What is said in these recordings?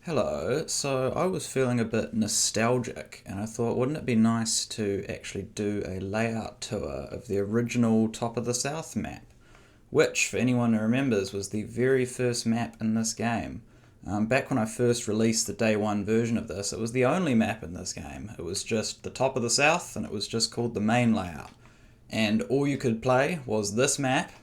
Hello, so I was feeling a bit nostalgic and I thought wouldn't it be nice to actually do a layout tour of the original Top of the South map, which, for anyone who remembers, was the very first map in this game. Back when I first released the day one version of this, it was the only map in this game. It was just the Top of the South and it was just called the main layout. And all you could play was this map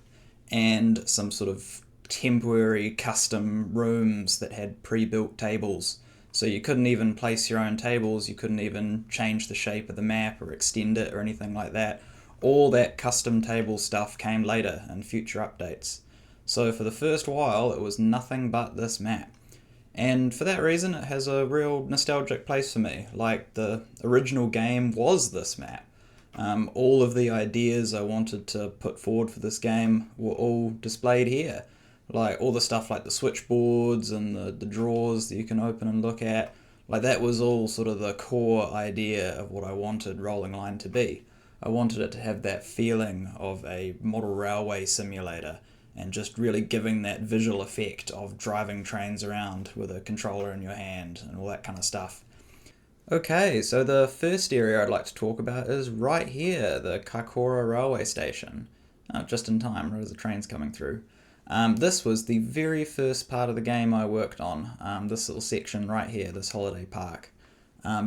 and some sort of temporary custom rooms that had pre-built tables. So you couldn't even place your own tables, you couldn't even change the shape of the map or extend it or anything like that. All that custom table stuff came later in future updates. So for the first while, it was nothing but this map. And for that reason, it has a real nostalgic place for me. Like, the original game was this map. All of the ideas I wanted to put forward for this game were all displayed here. Like all the stuff like the switchboards and the drawers that you can open and look at. Like that was all sort of the core idea of what I wanted Rolling Line to be. I wanted it to have that feeling of a model railway simulator and just really giving that visual effect of driving trains around with a controller in your hand and all that kind of stuff. Okay, so the first area I'd like to talk about is right here, the Kaikoura Railway Station. Just in time, right as the train's coming through. This was the very first part of the game I worked on, this little section right here, this holiday park.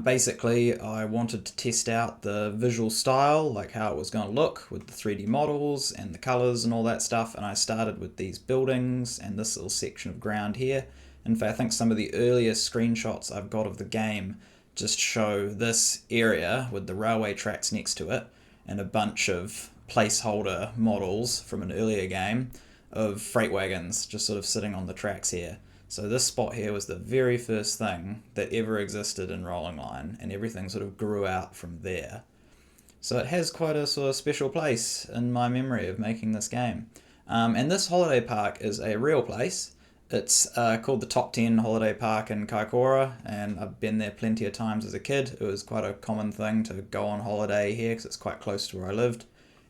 Basically, I wanted to test out the visual style, like how it was going to look with the 3D models and the colours and all that stuff, and I started with these buildings and this little section of ground here. In fact, I think some of the earliest screenshots I've got of the game just show this area with the railway tracks next to it and a bunch of placeholder models from an earlier game of freight wagons just sort of sitting on the tracks here. So this spot here was the very first thing that ever existed in Rolling Line, and everything sort of grew out from there. So it has quite a sort of special place in my memory of making this game. And this holiday park is a real place. It's called the Top 10 Holiday Park in Kaikoura, and I've been there plenty of times as a kid. It was quite a common thing to go on holiday here because it's quite close to where I lived.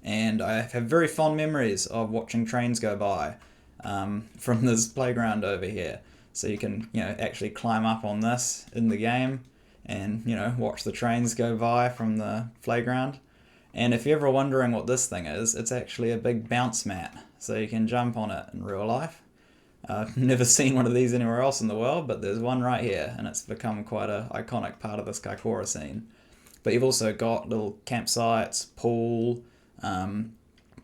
And I have very fond memories of watching trains go by from this playground over here. So you can, actually climb up on this in the game and, watch the trains go by from the playground. And if you're ever wondering what this thing is, it's actually a big bounce mat. So you can jump on it in real life. I've never seen one of these anywhere else in the world, but there's one right here, and it's become quite an iconic part of this Kaikoura scene. But you've also got little campsites, pool,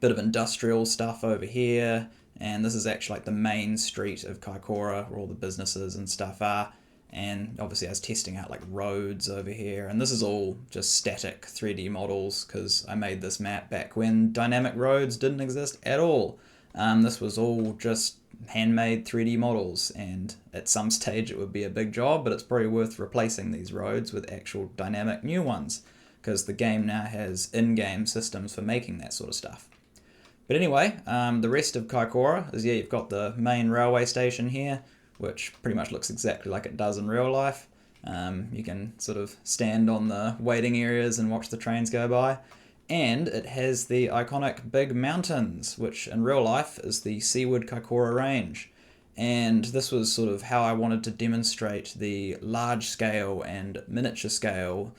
bit of industrial stuff over here, and this is actually like the main street of Kaikoura where all the businesses and stuff are. And obviously I was testing out like roads over here, and this is all just static 3D models because I made this map back when dynamic roads didn't exist at all. This was all just handmade 3D models, and at some stage it would be a big job, but it's probably worth replacing these roads with actual dynamic new ones because the game now has in-game systems for making that sort of stuff. But anyway, the rest of Kaikoura is, you've got the main railway station here, which pretty much looks exactly like it does in real life. You can sort of stand on the waiting areas and watch the trains go by. And it has the iconic big mountains, which in real life is the Seaward Kaikoura Range. And this was sort of how I wanted to demonstrate the large scale and miniature scale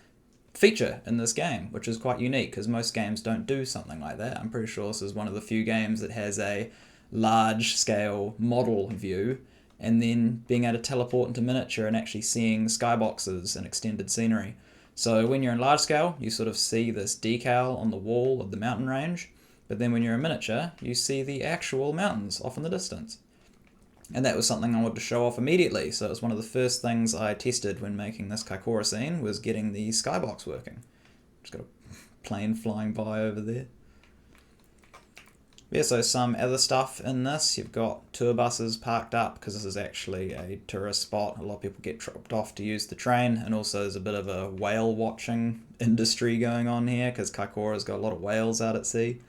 feature in this game, which is quite unique because most games don't do something like that. I'm pretty sure this is one of the few games that has a large scale model view and then being able to teleport into miniature and actually seeing skyboxes and extended scenery. So when you're in large scale, you sort of see this decal on the wall of the mountain range, but then when you're in miniature, you see the actual mountains off in the distance. And that was something I wanted to show off immediately, so it was one of the first things I tested when making this Kaikoura scene, was getting the skybox working. Just got a plane flying by over there. Yeah, so some other stuff in this. You've got tour buses parked up because this is actually a tourist spot. A lot of people get dropped off to use the train, and also there's a bit of a whale watching industry going on here because Kaikoura's got a lot of whales out at sea.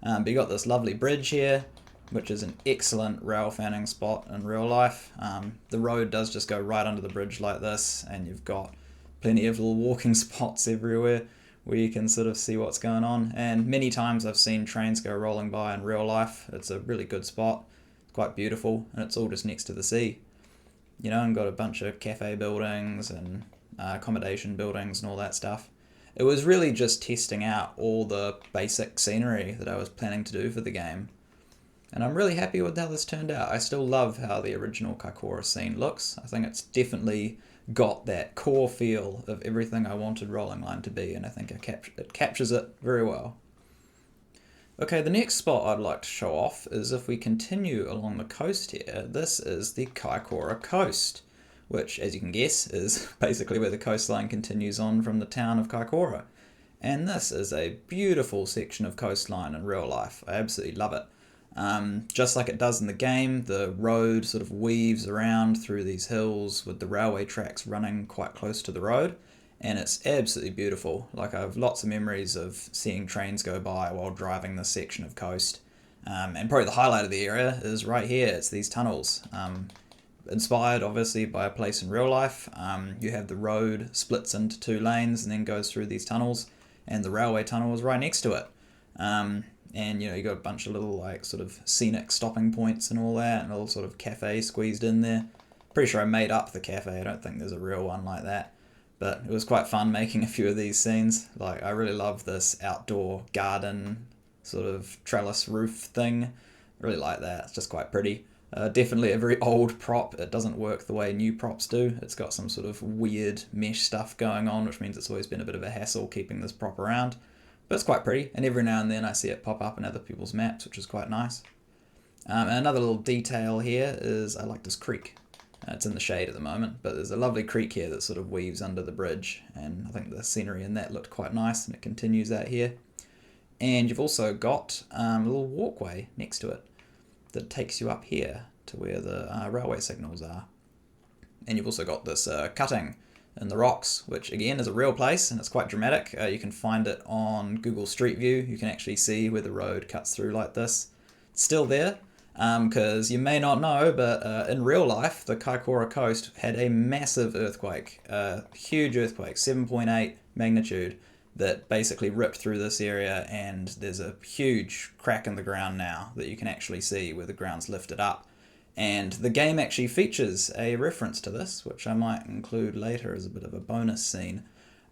But you got this lovely bridge here, which is an excellent rail fanning spot in real life. The road does just go right under the bridge like this, and you've got plenty of little walking spots everywhere where you can sort of see what's going on. And many times I've seen trains go rolling by in real life. It's a really good spot, quite beautiful, and it's all just next to the sea. and got a bunch of cafe buildings and accommodation buildings and all that stuff. It was really just testing out all the basic scenery that I was planning to do for the game. And I'm really happy with how this turned out. I still love how the original Kaikoura scene looks. I think it's definitely got that core feel of everything I wanted Rolling Line to be, and I think it captures it very well. Okay, the next spot I'd like to show off is if we continue along the coast here, this is the Kaikoura Coast, which, as you can guess, is basically where the coastline continues on from the town of Kaikoura. And this is a beautiful section of coastline in real life. I absolutely love it. Just like it does in the game, the road sort of weaves around through these hills with the railway tracks running quite close to the road, and it's absolutely beautiful. Like, I have lots of memories of seeing trains go by while driving this section of coast. And probably the highlight of the area is right here. It's these tunnels. Inspired obviously by a place in real life. You have the road splits into 2 lanes and then goes through these tunnels, and the railway tunnel is right next to it. And you got a bunch of little like sort of scenic stopping points and all that, and a little sort of cafe squeezed in there. Pretty sure I made up the cafe. I don't think there's a real one like that, but it was quite fun making a few of these scenes. Like, I really love this outdoor garden sort of trellis roof thing. I really like that. It's just quite pretty. Definitely a very old prop. It doesn't work the way new props do. It's got some sort of weird mesh stuff going on, which means it's always been a bit of a hassle keeping this prop around. But it's quite pretty, and every now and then I see it pop up in other people's maps, which is quite nice. And another little detail here is I like this creek. It's in the shade at the moment, but there's a lovely creek here that sort of weaves under the bridge, and I think the scenery in that looked quite nice, and it continues out here. And you've also got a little walkway next to it that takes you up here to where the railway signals are. And you've also got this cutting in the rocks, which again is a real place, and it's quite dramatic. You can find it on Google Street View. You can actually see where the road cuts through like this. It's still there, because you may not know, but in real life, the Kaikoura Coast had a massive earthquake, a huge earthquake, 7.8 magnitude, that basically ripped through this area, and there's a huge crack in the ground now that you can actually see where the ground's lifted up. And the game actually features a reference to this, which I might include later as a bit of a bonus scene.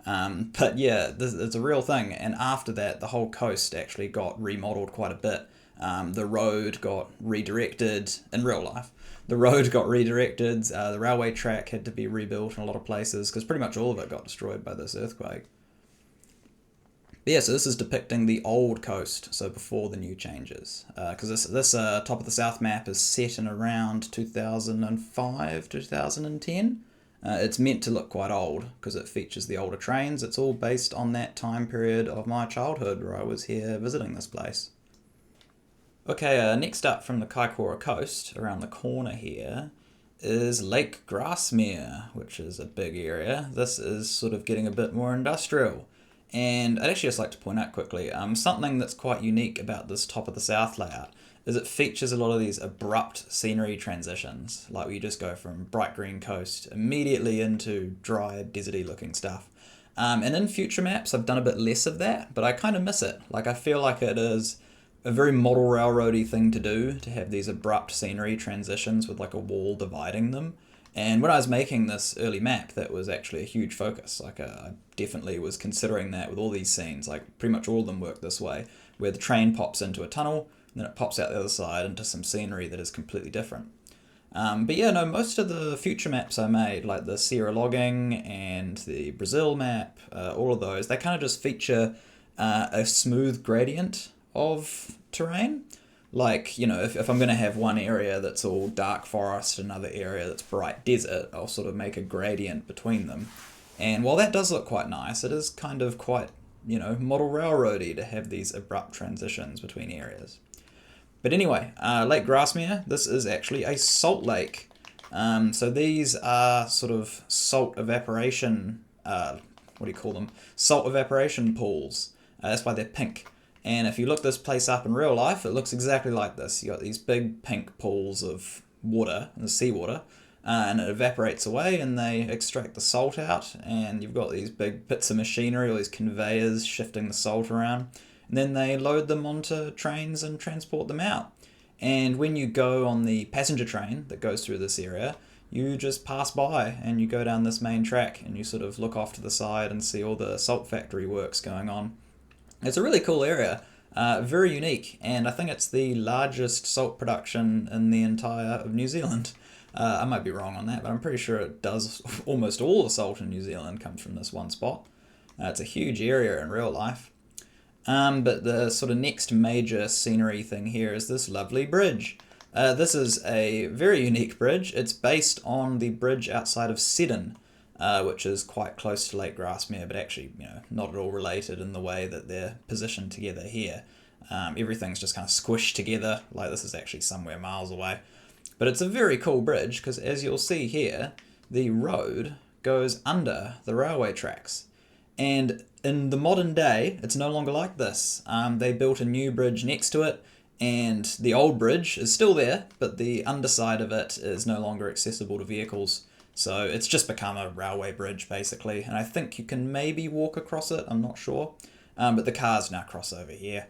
But yeah, it's a real thing. And after that, the whole coast actually got remodeled quite a bit. The road got redirected in real life. The road got redirected. The railway track had to be rebuilt in a lot of places because pretty much all of it got destroyed by this earthquake. But yeah, so this is depicting the old coast, so before the new changes. Because this Top of the South map is set in around 2005, 2010. It's meant to look quite old because it features the older trains. It's all based on that time period of my childhood where I was here visiting this place. Okay, next up from the Kaikoura Coast, around the corner here, is Lake Grassmere, which is a big area. This is sort of getting a bit more industrial. And I'd actually just like to point out quickly, something that's quite unique about this Top of the South layout is it features a lot of these abrupt scenery transitions, like where you just go from bright green coast immediately into dry, deserty looking stuff. And in future maps, I've done a bit less of that, but I kind of miss it. Like, I feel like it is a very model railroady thing to do, to have these abrupt scenery transitions with like a wall dividing them. And when I was making this early map, that was actually a huge focus. Like, I definitely was considering that with all these scenes. Like, pretty much all of them work this way, where the train pops into a tunnel, and then it pops out the other side into some scenery that is completely different. But yeah, no, most of the future maps I made, like the Sierra logging and the Brazil map, all of those, they kind of just feature a smooth gradient of terrain. Like, if I'm going to have one area that's all dark forest, another area that's bright desert, I'll sort of make a gradient between them. And while that does look quite nice, it is kind of quite, model railroady to have these abrupt transitions between areas. But anyway, Lake Grassmere, this is actually a salt lake. So these are sort of salt evaporation, Salt evaporation pools. That's why they're pink. And if you look this place up in real life, it looks exactly like this. You got these big pink pools of water, the seawater, and it evaporates away and they extract the salt out, and you've got these big bits of machinery, all these conveyors shifting the salt around, and then they load them onto trains and transport them out. And when you go on the passenger train that goes through this area, you just pass by and you go down this main track and you sort of look off to the side and see all the salt factory works going on. It's a really cool area, very unique, and I think it's the largest salt production in the entire of New Zealand. I might be wrong on that, but I'm pretty sure it does. Almost all the salt in New Zealand comes from this one spot. It's a huge area in real life. But the sort of next major scenery thing here is this lovely bridge. This is a very unique bridge. It's based on the bridge outside of Seddon, which is quite close to Lake Grassmere, but actually, not at all related in the way that they're positioned together here. Everything's just kind of squished together, like this is actually somewhere miles away. But it's a very cool bridge, because as you'll see here, the road goes under the railway tracks. And in the modern day, it's no longer like this. They built a new bridge next to it, and the old bridge is still there, but the underside of it is no longer accessible to vehicles. So it's just become a railway bridge, basically. And I think you can maybe walk across it, I'm not sure. But the cars now cross over here.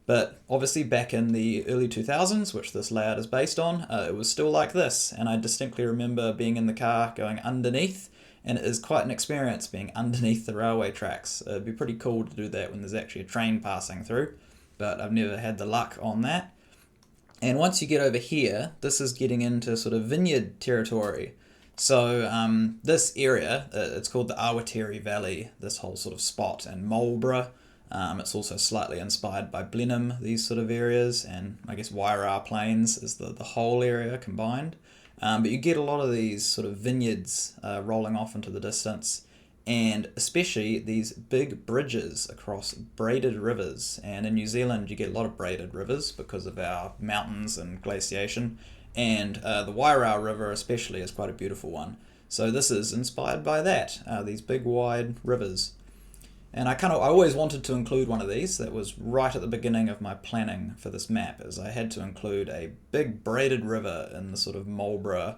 But obviously back in the early 2000s, which this layout is based on, it was still like this. And I distinctly remember being in the car going underneath, and it is quite an experience being underneath the railway tracks. It'd be pretty cool to do that when there's actually a train passing through, but I've never had the luck on that. And once you get over here, this is getting into sort of vineyard territory. So this area, it's called the Awatiri Valley, this whole sort of spot, and Marlborough. It's also slightly inspired by Blenheim, these sort of areas, and I guess Wairau Plains is the whole area combined. But you get a lot of these sort of vineyards rolling off into the distance, and especially these big bridges across braided rivers. And in New Zealand, you get a lot of braided rivers because of our mountains and glaciation, and the Wairau River especially is quite a beautiful one. So this is inspired by that, these big wide rivers. And I always wanted to include one of these. That was right at the beginning of my planning for this map, as I had to include a big braided river in the sort of Marlborough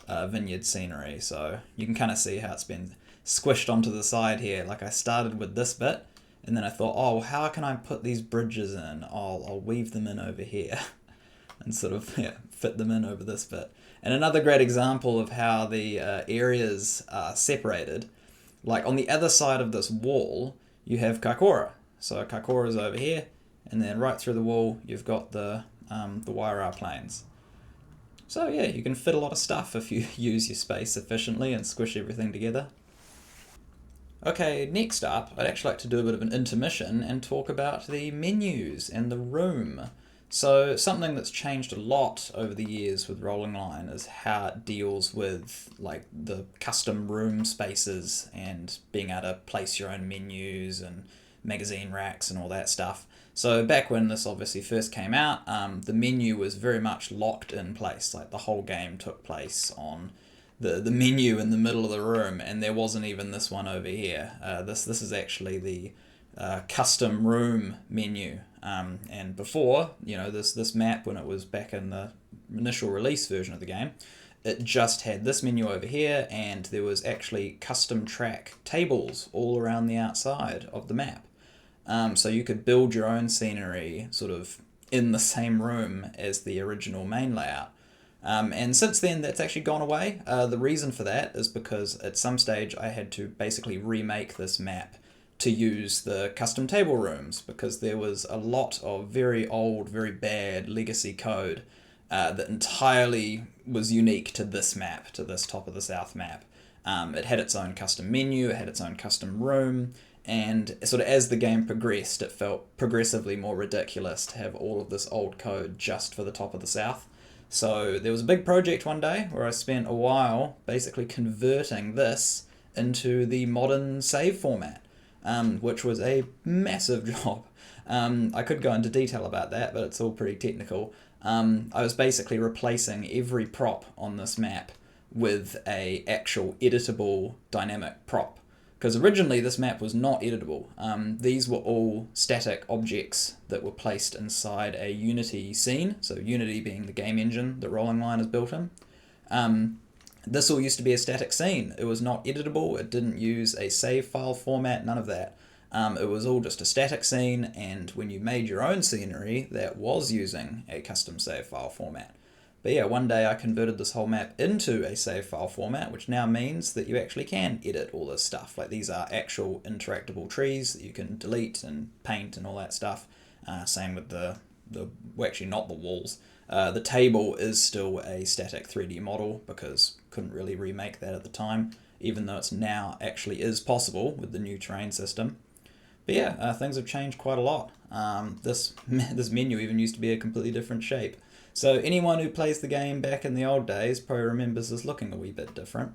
vineyard scenery. So you can kind of see how it's been squished onto the side here. Like I started with this bit, and then I thought, oh, how can I put these bridges in? I'll weave them in over here and sort of fit them in over this bit. And another great example of how the areas are separated, like on the other side of this wall, you have Kaikoura. So Kaikoura is over here, and then right through the wall, you've got the Wairau Plains. So yeah, you can fit a lot of stuff if you use your space efficiently and squish everything together. Okay, next up, I'd actually like to do a bit of an intermission and talk about the menus and the room. So something that's changed a lot over the years with Rolling Line is how it deals with like the custom room spaces and being able to place your own menus and magazine racks and all that stuff. So back when this obviously first came out, the menu was very much locked in place. Like the whole game took place on the menu in the middle of the room, and there wasn't even this one over here. This is actually the custom room menu. And before, this map, when it was back in the initial release version of the game, it just had this menu over here, and there was actually custom track tables all around the outside of the map. So you could build your own scenery sort of in the same room as the original main layout. And since then, that's actually gone away. The reason for that is because at some stage I had to basically remake this map to use the custom table rooms, because there was a lot of very old, very bad legacy code that entirely was unique to this map, to this Top of the South map. It had its own custom menu, it had its own custom room, and sort of as the game progressed, it felt progressively more ridiculous to have all of this old code just for the Top of the South. So there was a big project one day where I spent a while basically converting this into the modern save format. Which was a massive job. I could go into detail about that, but it's all pretty technical. I was basically replacing every prop on this map with a actual editable dynamic prop. Because originally this map was not editable. These were all static objects that were placed inside a Unity scene, so Unity being the game engine that Rolling Line is built in. This all used to be a static scene. It was not editable, it didn't use a save file format, none of that. It was all just a static scene, and when you made your own scenery, that was using a custom save file format. But yeah, one day I converted this whole map into a save file format, which now means that you actually can edit all this stuff. Like these are actual interactable trees that you can delete and paint and all that stuff. Same with well, actually not the walls. The table is still a static 3D model because couldn't really remake that at the time, even though it's now actually is possible with the new terrain system. But yeah, things have changed quite a lot. This menu even used to be a completely different shape. So anyone who plays the game back in the old days probably remembers this looking a wee bit different.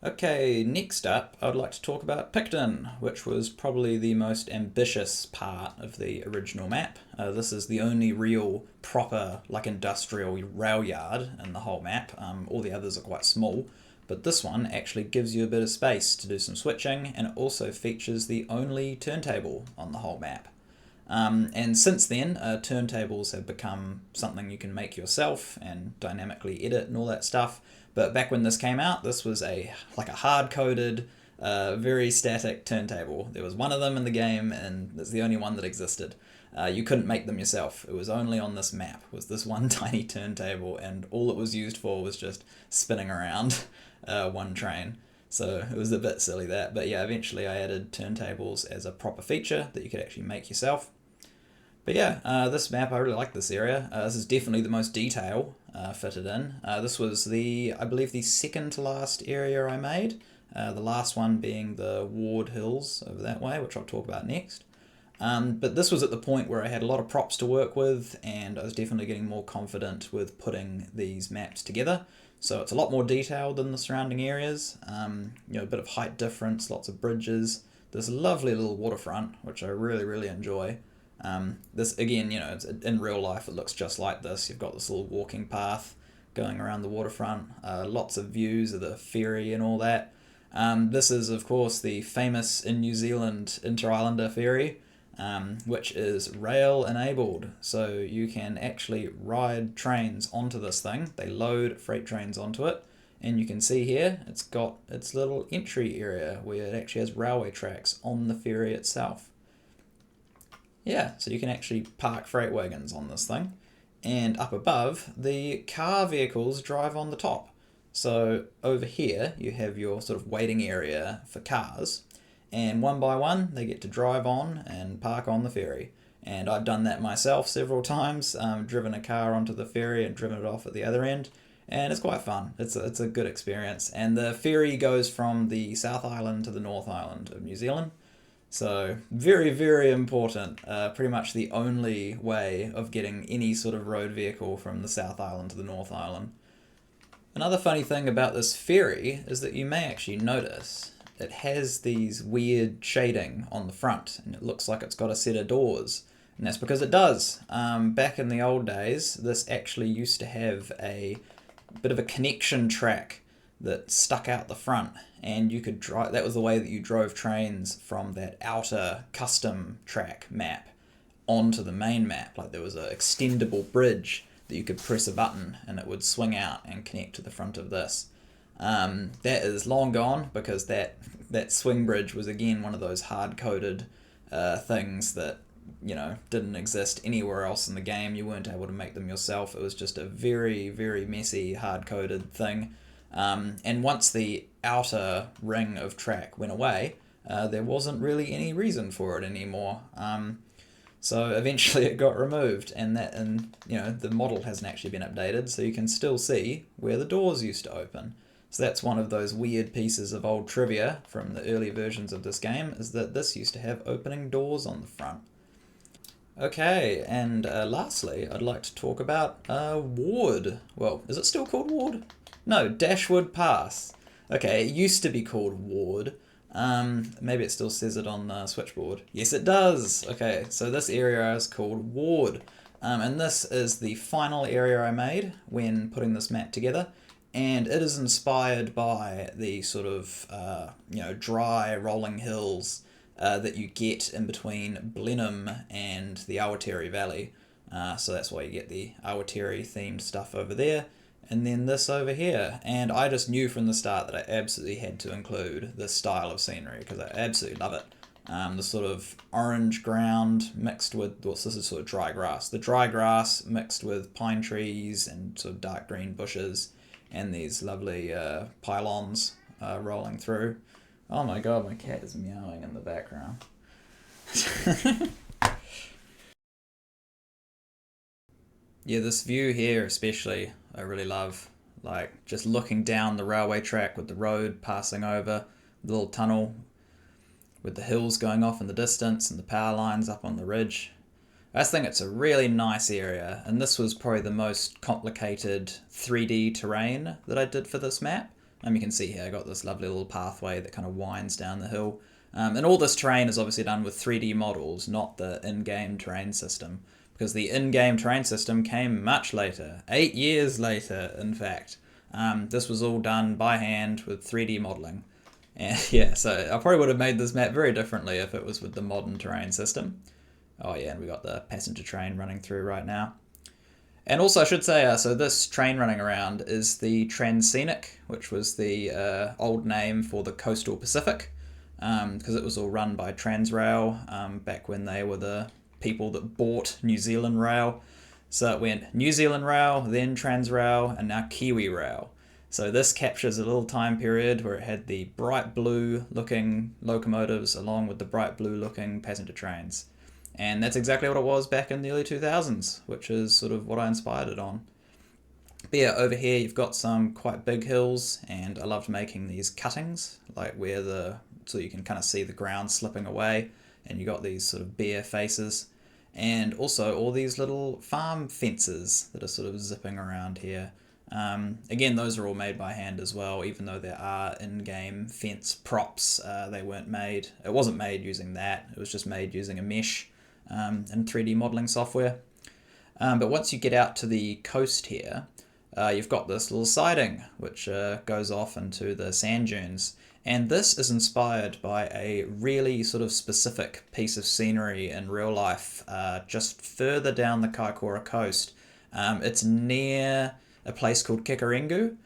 Okay, next up I would like to talk about Picton, which was probably the most ambitious part of the original map. This is the only real proper like industrial rail yard in the whole map. All the others are quite small, but this one actually gives you a bit of space to do some switching, and it also features the only turntable on the whole map. And since then, turntables have become something you can make yourself and dynamically edit and all that stuff. But back when this came out, this was like a hard-coded, very static turntable. There was one of them in the game, and it's the only one that existed. You couldn't make them yourself. It was only on this map, was this one tiny turntable, and all it was used for was just spinning around one train. So it was a bit silly that, but yeah, eventually I added turntables as a proper feature that you could actually make yourself. But yeah, this map, I really like this area. This is definitely the most detail fitted in. This was I believe the second to last area I made. The last one being the Ward Hills over that way, which I'll talk about next. But this was at the point where I had a lot of props to work with, and I was definitely getting more confident with putting these maps together. So it's a lot more detailed than the surrounding areas. A bit of height difference, lots of bridges. This lovely little waterfront, which I really, really enjoy. This again, it's, in real life it looks just like this. You've got this little walking path going around the waterfront. Lots of views of the ferry and all that. This is, of course, the famous in New Zealand Inter-Islander ferry, which is rail enabled, so you can actually ride trains onto this thing. They load freight trains onto it, and you can see here it's got its little entry area where it actually has railway tracks on the ferry itself. Yeah, so you can actually park freight wagons on this thing, and up above the car vehicles drive on the top. So over here you have your sort of waiting area for cars, and one by one they get to drive on and park on the ferry. And I've done that myself several times, driven a car onto the ferry and driven it off at the other end, and it's quite fun. It's a good experience. And the ferry goes from the South Island to the North Island of New Zealand, so very, very important. Pretty much the only way of getting any sort of road vehicle from the South Island to the North Island. Another funny thing about this ferry is that you may actually notice it has these weird shading on the front, and it looks like it's got a set of doors, and that's because it does. Back in the old days, this actually used to have a bit of a connection track that stuck out the front, and you could drive. That was the way that you drove trains from that outer custom track map onto the main map. Like there was an extendable bridge that you could press a button and it would swing out and connect to the front of this. That is long gone, because that swing bridge was again one of those hard-coded things that didn't exist anywhere else in the game. You weren't able to make them yourself. It was just a very, very messy, hard-coded thing. And once the outer ring of track went away, there wasn't really any reason for it anymore. So eventually it got removed, and the model hasn't actually been updated, so you can still see where the doors used to open. So that's one of those weird pieces of old trivia from the early versions of this game, is that this used to have opening doors on the front. Okay, and lastly, I'd like to talk about Ward. Well, is it still called Ward? No, Dashwood Pass. Okay, it used to be called Ward. Maybe it still says it on the switchboard. Yes, it does. Okay, so this area is called Ward. And this is the final area I made when putting this map together. And it is inspired by the sort of, dry rolling hills that you get in between Blenheim and the Awatere Valley. So that's why you get the Awatere themed stuff over there. And then this over here. And I just knew from the start that I absolutely had to include this style of scenery, because I absolutely love it. The sort of orange ground mixed with, this is sort of dry grass. The dry grass mixed with pine trees and sort of dark green bushes and these lovely pylons rolling through. Oh my god, my cat is meowing in the background. Yeah, this view here especially, I really love. Like, just looking down the railway track with the road passing over, the little tunnel with the hills going off in the distance and the power lines up on the ridge. I just think it's a really nice area, and this was probably the most complicated 3D terrain that I did for this map. You can see here I got this lovely little pathway that kind of winds down the hill. And all this terrain is obviously done with 3D models, not the in-game terrain system, because the in-game terrain system came much later, 8 years later in fact. This was all done by hand with 3D modeling. And yeah, so I probably would have made this map very differently if it was with the modern terrain system. Oh yeah, and we got the passenger train running through right now. And also I should say, so this train running around is the Transcenic, which was the old name for the Coastal Pacific, because it was all run by Transrail back when they were the people that bought New Zealand Rail. So it went New Zealand Rail, then Transrail, and now Kiwi Rail. So this captures a little time period where it had the bright blue looking locomotives along with the bright blue looking passenger trains. And that's exactly what it was back in the early 2000s, which is sort of what I inspired it on. But yeah, over here you've got some quite big hills, and I loved making these cuttings, like so you can kind of see the ground slipping away, and you got these sort of bare faces, and also all these little farm fences that are sort of zipping around here. Again, those are all made by hand as well, even though there are in-game fence props. They weren't made, it wasn't made using that, it was just made using a mesh and 3D modeling software. But once you get out to the coast here, you've got this little siding which goes off into the sand dunes. And this is inspired by a really sort of specific piece of scenery in real life just further down the Kaikoura Coast. It's near a place called Kikarengu.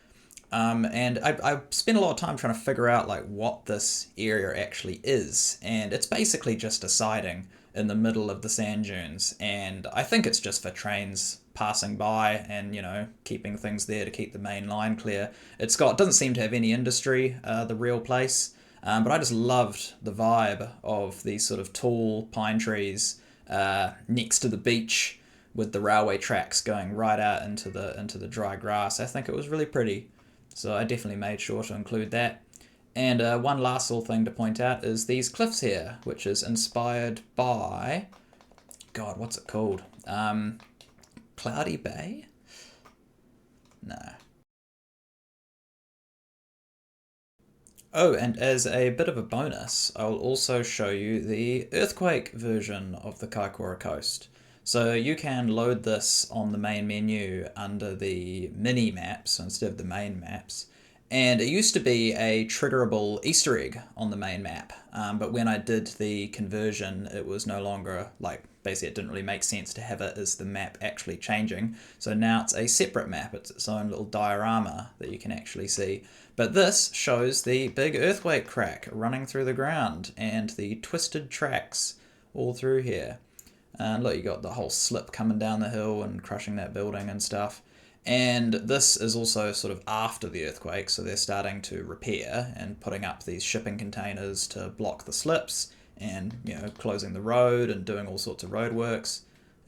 And I spent a lot of time trying to figure out like what this area actually is. And it's basically just a siding in the middle of the sand dunes. And I think it's just for trains passing by and, you know, keeping things there to keep the main line clear. Doesn't seem to have any industry, the real place. But I just loved the vibe of these sort of tall pine trees next to the beach with the railway tracks going right out into the dry grass. I think it was really pretty. So I definitely made sure to include that. And one last little thing to point out is these cliffs here, which is inspired by, God, what's it called? Cloudy Bay? No. Oh, and as a bit of a bonus, I'll also show you the earthquake version of the Kaikoura Coast. So you can load this on the main menu under the mini maps instead of the main maps. And it used to be a triggerable Easter egg on the main map, but when I did the conversion, it was no longer, basically it didn't really make sense to have it as the map actually changing. So now it's a separate map, it's its own little diorama that you can actually see. But this shows the big earthquake crack running through the ground and the twisted tracks all through here. And look, you got the whole slip coming down the hill and crushing that building and stuff. And this is also sort of after the earthquake, so they're starting to repair and putting up these shipping containers to block the slips and, you know, closing the road and doing all sorts of roadworks.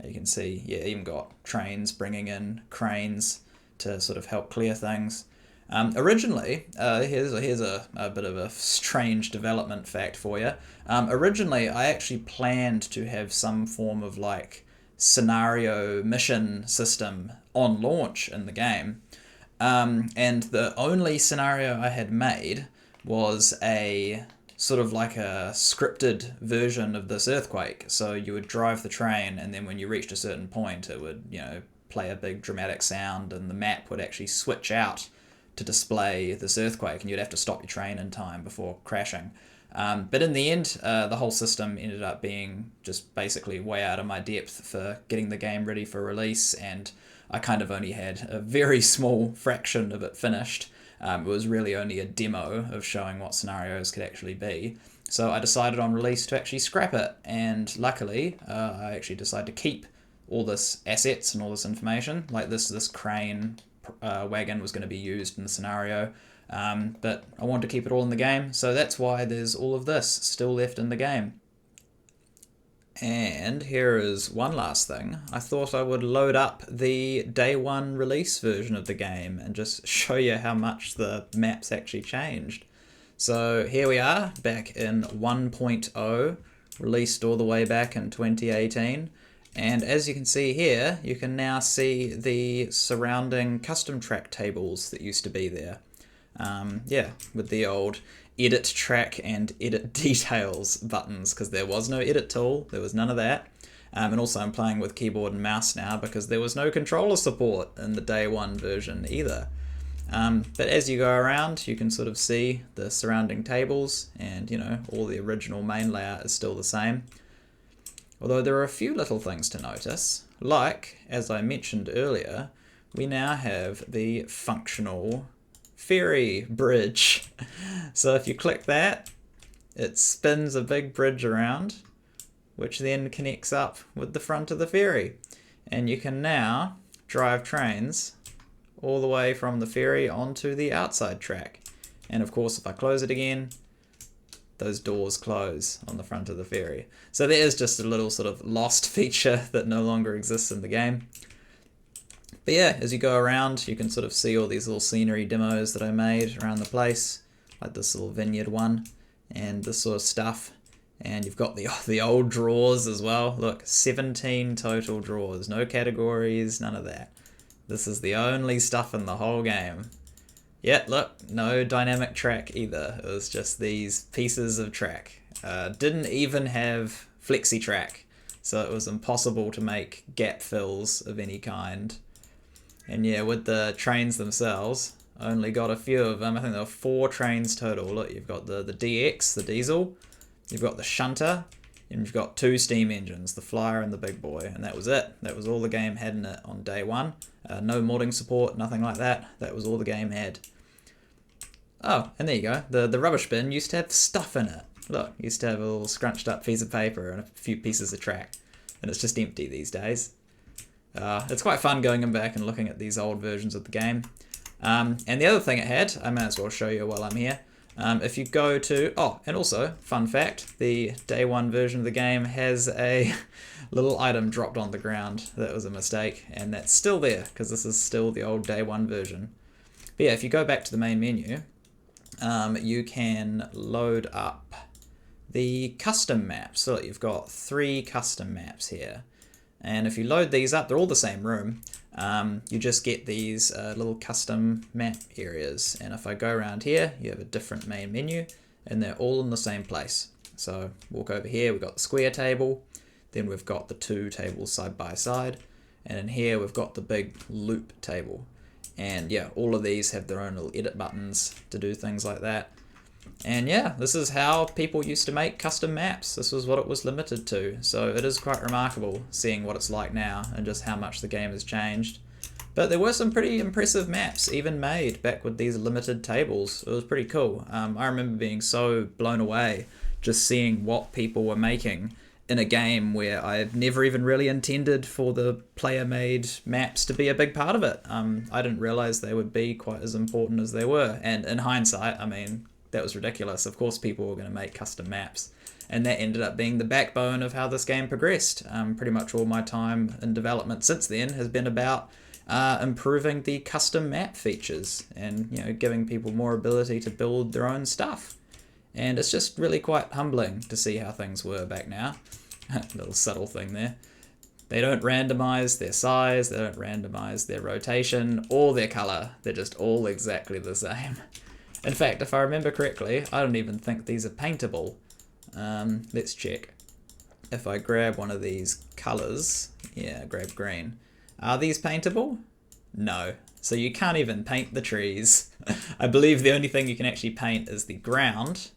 You can see, yeah, even got trains bringing in cranes to sort of help clear things. Originally, here's a bit of a strange development fact for you. Originally, I actually planned to have some form of scenario mission system on launch in the game. And the only scenario I had made was a sort of like a scripted version of this earthquake. So you would drive the train, and then when you reached a certain point, it would, you know, play a big dramatic sound, and the map would actually switch out to display this earthquake, and you'd have to stop your train in time before crashing. But in the end, the whole system ended up being just basically way out of my depth for getting the game ready for release, and I kind of only had a very small fraction of it finished. It was really only a demo of showing what scenarios could actually be. So I decided on release to actually scrap it, and luckily I actually decided to keep all this assets and all this information. Like this crane wagon was going to be used in the scenario, but I wanted to keep it all in the game, so that's why there's all of this still left in the game. And here is one last thing. I thought I would load up the day one release version of the game and just show you how much the maps actually changed. So here we are, back in 1.0, released all the way back in 2018. And as you can see here, you can now see the surrounding custom track tables that used to be there. Yeah, with the old edit track and edit details buttons, because there was no edit tool, there was none of that. And also I'm playing with keyboard and mouse now because there was no controller support in the day one version either. But as you go around, you can sort of see the surrounding tables, and you know, all the original main layout is still the same. Although there are a few little things to notice, like, as I mentioned earlier, we now have the functional ferry bridge. So if you click that, it spins a big bridge around, which then connects up with the front of the ferry. And you can now drive trains all the way from the ferry onto the outside track. And of course, if I close it again, those doors close on the front of the ferry. So there is just a little sort of lost feature that no longer exists in the game. But yeah, as you go around, you can sort of see all these little scenery demos that I made around the place, like this little vineyard one and this sort of stuff. And you've got the old drawers as well. Look, 17 total drawers, no categories, none of that. This is the only stuff in the whole game. Yeah, look, no dynamic track either. It was just these pieces of track. Didn't even have flexi track, so it was impossible to make gap fills of any kind. And yeah, with the trains themselves, only got a few of them. I think there were 4 trains total. Look, you've got the DX, the diesel, you've got the shunter, and you've got 2 steam engines, the flyer and the big boy, and that was it. That was all the game had in it on day one. No modding support, nothing like that. That was all the game had. Oh, and there you go. The rubbish bin used to have stuff in it. Look, used to have a little scrunched up piece of paper and a few pieces of track, and it's just empty these days. It's quite fun going back and looking at these old versions of the game. And the other thing it had, I may as well show you while I'm here. If you go to, oh, and also, fun fact, the day one version of the game has a little item dropped on the ground. That was a mistake, and that's still there, because this is still the old day one version. But yeah, if you go back to the main menu, you can load up the custom maps. So you've got 3 custom maps here. And if you load these up, they're all the same room. You just get these little custom map areas. And if I go around here, you have a different main menu, and they're all in the same place. So walk over here, we've got the square table, then we've got the 2 tables side by side, and in here we've got the big loop table. And yeah, all of these have their own little edit buttons to do things like that. And yeah, this is how people used to make custom maps. This was what it was limited to. So it is quite remarkable seeing what it's like now and just how much the game has changed. But there were some pretty impressive maps even made back with these limited tables. It was pretty cool. I remember being so blown away just seeing what people were making in a game where I had never even really intended for the player-made maps to be a big part of it. I didn't realize they would be quite as important as they were. And in hindsight, I mean, that was ridiculous. Of course people were going to make custom maps. And that ended up being the backbone of how this game progressed. Pretty much all my time in development since then has been about improving the custom map features and, you know, giving people more ability to build their own stuff. And it's just really quite humbling to see how things were back now. Little subtle thing there. They don't randomize their size, they don't randomize their rotation or their color. They're just all exactly the same. In fact, if I remember correctly, I don't even think these are paintable. Let's check. If I grab one of these colors, yeah, grab green. Are these paintable? No. So you can't even paint the trees. I believe the only thing you can actually paint is the ground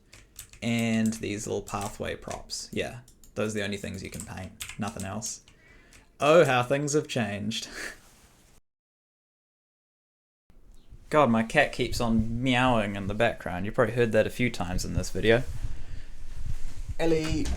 and these little pathway props. Yeah, those are the only things you can paint. Nothing else. Oh, how things have changed. God, my cat keeps on meowing in the background. You probably heard that a few times in this video. Ellie.